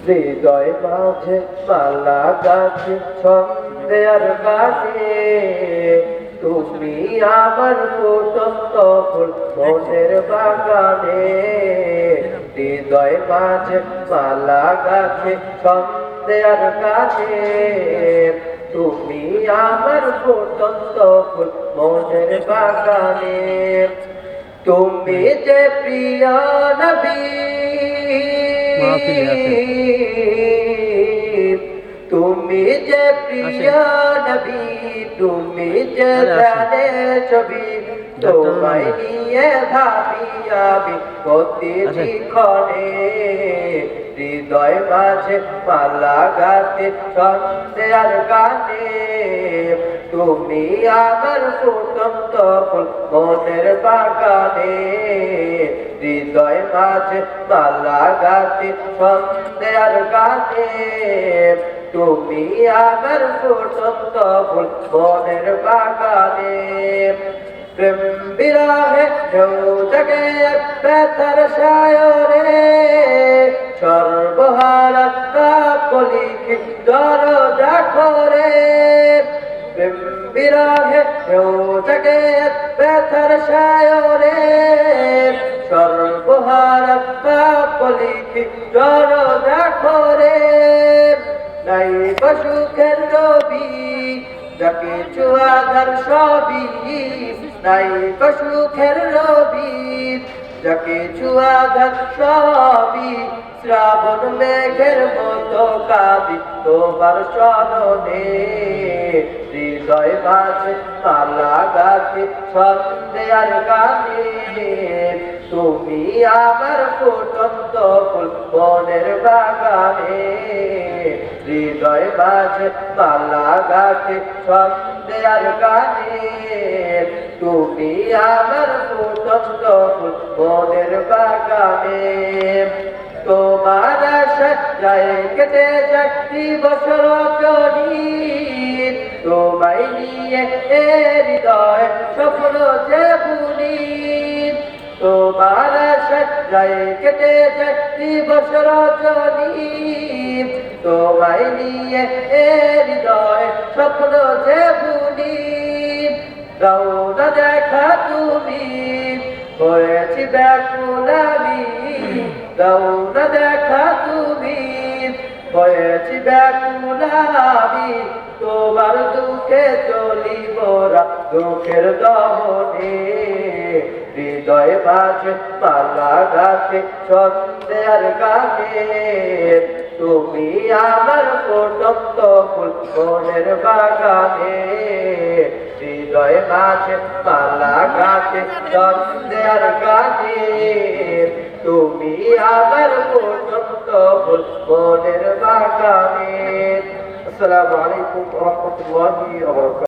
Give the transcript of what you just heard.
হৃদয় মাঝে মালা গাছে ছন্দে আর গানে তুমি আমার ফুটন্ত ফুল মনের বাগানে হৃদয় মাঝে মালা গাছে ছন্দে আর গানে তুমি আমার ফুটন্ত ফুল মনের বাগানে তুমি যে প্রিয় নবী তুমি যে প্রিয় নবী তুমি যে প্রাণের ছবি তোমায় নিয়ে ভাবি আমি প্রতিক্ষণে হৃদয় মাঝে মালা গাছে ছন্দে আর গানে তুমি আমার ফুটন্ত ফুল মনের বাগানে হৃদয় মাঝে মালা গাছে ছন্দে আর গানে তুমি আমার ফুটন্ত ফুল মনের বাগানে প্রেম বিরহে ঢেউ জাগে ব্যথার সায়রে সর্বহারা লিখি দরজা খোরে প্রেম বিরহে ঢেউ জাগে ব্যথার সায়রে সর্বহারা লিখি দরজা খোরে নাই সুখের রবি যাকে চুয়াদার সবই নাই সুখের রবি যাকে চুয়াদার সবই শ্রাবণ মেঘের মতো কাঁদি তোমার স্মরণে হৃদয় মাঝে মালা গাছে ছন্দে আর গানে তুমি আমার ফুটন্ত ফুল মনের বাগানে হৃদয় মাঝে মালা গাছে ছন্দে আর গানে তুমি আমার ফুটন্ত ফুল মনের বাগানে তোমার সজ্জায় কেটে যাচ্ছি বছর চলি তোমায় নিয়ে হৃদয় স্বপ্ন যে ভুলি তোমার সজ্জায় কেটে যাচ্ছি বছর চলি তোমায় নিয়ে হৃদয় স্বপ্ন যে ভুলি দাও না দেখা তুমি হয়েছি ব্যাকুল আমি দাও না দেখা তুমি হয়েছি ব্যাকুল আমি তোমার দুঃখে চলি মোরা দুঃখের দহনে হৃদয় মাঝে মালা গাছে ছন্দে আর গানে তুমি আমার ফুটন্ত ফুল মনের বাগানে হৃদয় মাঝে মালা গাছে ছন্দে আর গানে তুমি আমার ফুটন্ত ফুল মনের বাগানে। আসসালামু আলাইকুম ওয়া রাহমাতুল্লাহি ওয়া বারাকাতুহু।